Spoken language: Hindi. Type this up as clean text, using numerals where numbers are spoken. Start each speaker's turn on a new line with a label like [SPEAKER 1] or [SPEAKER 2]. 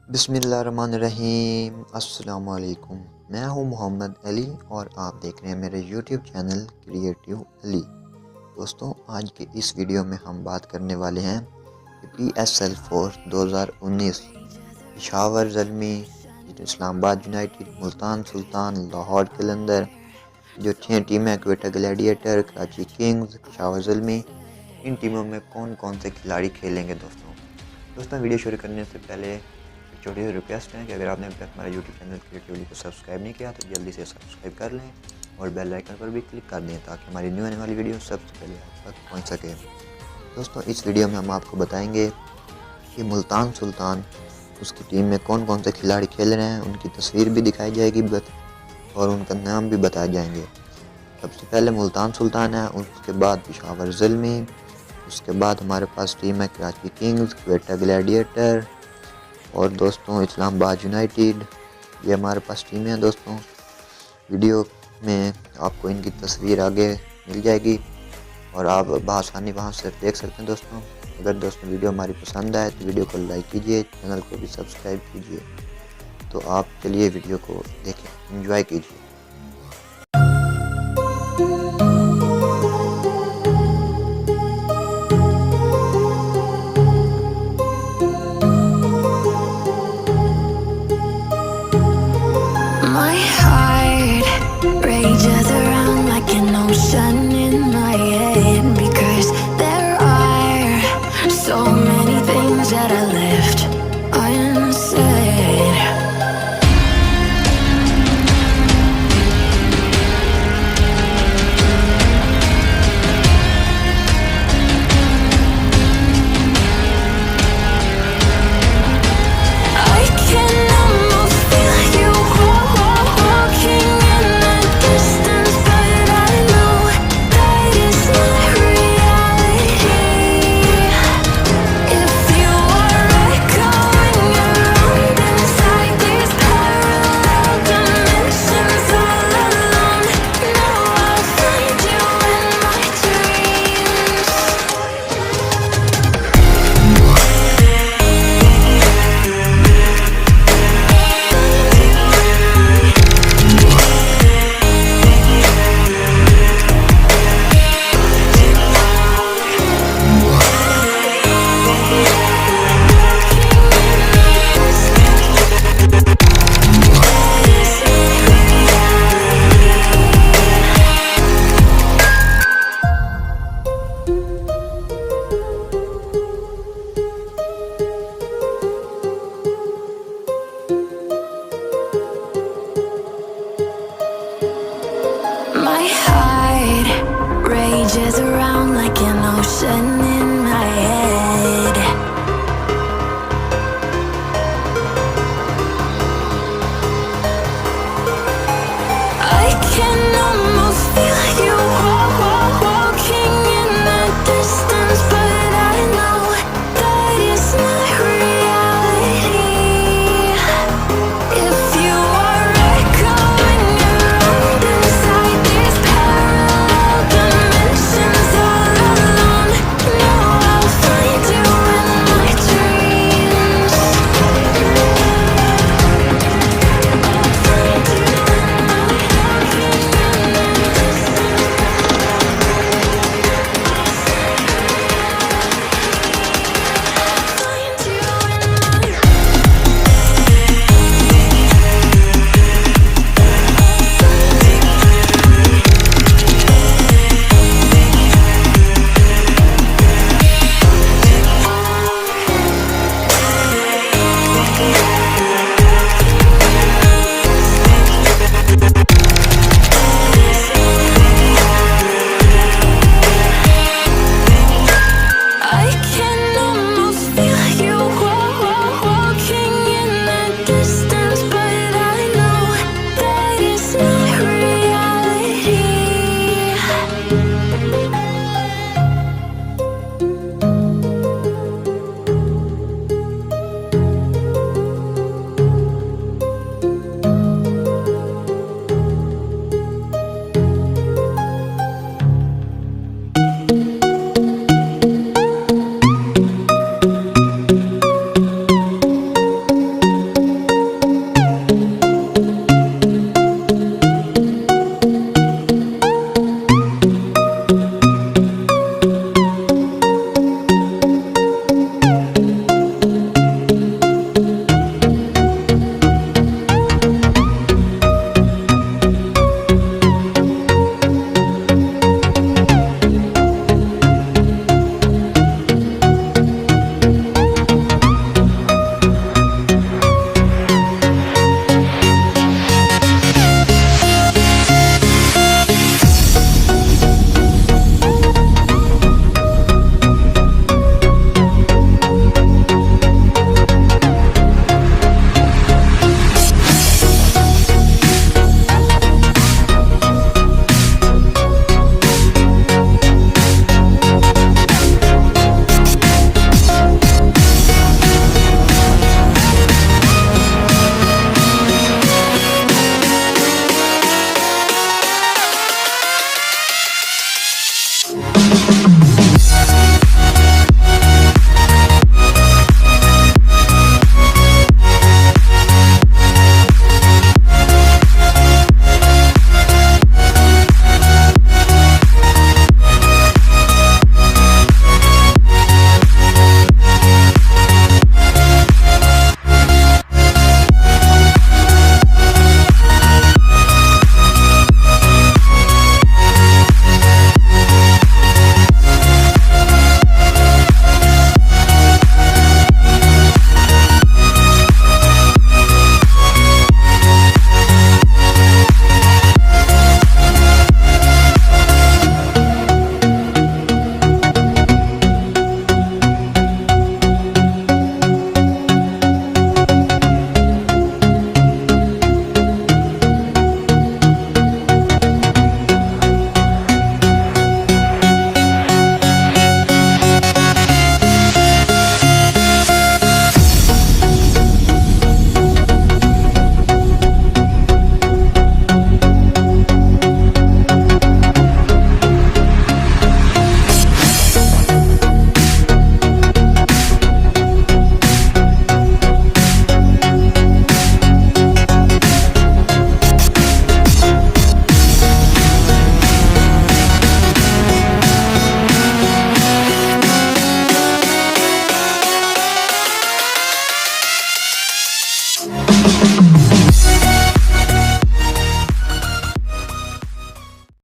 [SPEAKER 1] बिस्मिल्लाहिर्रहमानिर्रहीम। अस्सलाम वालेकुम। मैं हूं मोहम्मद अली और आप देख रहे हैं मेरे यूट्यूब चैनल क्रिएटिव अली। दोस्तों, आज के इस वीडियो में हम बात करने वाले हैं कि PSL 2019 पेशावर ज़ल्मी, इस्लामाबाद यूनाइटेड, मुल्तान सुल्तान, लाहौर कलंदर, जो 6 टीमें क्वेटा ग्लैडिएटर, कराची किंग्स, पेशावर ज़ल्मी, इन टीमों में कौन कौन से खिलाड़ी खेलेंगे। दोस्तों वीडियो शुरू करने से पहले छोटी सी रिक्वेस्ट है कि अगर आपने अभी तक हमारा यूट्यूब चैनल क्रिएटिवली को सब्सक्राइब नहीं किया तो जल्दी से सब्सक्राइब कर लें और बेल आइकन पर भी क्लिक कर दें ताकि हमारी न्यू आने वाली वीडियो सबसे पहले आप तक पहुंच सके। दोस्तों, इस वीडियो में हम आपको बताएंगे कि मुल्तान सुल्तान उसकी टीम में कौन कौन से खिलाड़ी खेल रहे हैं, उनकी तस्वीर भी दिखाई जाएगी और उनका नाम भी बताए जाएंगे। सबसे पहले मुल्तान सुल्तान है, उसके बाद पेशावर ज़ल्मी, उसके बाद हमारे पास टीम है कराची किंग्स, क्वेटा ग्लैडिएटर और दोस्तों इस्लामाबाद यूनाइटेड। ये हमारे पास टीमें हैं। दोस्तों, वीडियो में आपको इनकी तस्वीर आगे मिल जाएगी और आप बआसानी वहाँ से देख सकते हैं। दोस्तों, अगर दोस्तों वीडियो हमारी पसंद आए तो वीडियो को लाइक कीजिए, चैनल को भी सब्सक्राइब कीजिए। तो आप चलिए वीडियो को देखें, एंजॉय कीजिए।
[SPEAKER 2] My heart rages around like an ocean in my head, because there are so many things that I left unsaid. I can almost feel you walking in the distance, but I know that it's not reality. If you are echoing around inside these parallel dimensions all alone, know I'll find you in my dreams. My heart rages around like an ocean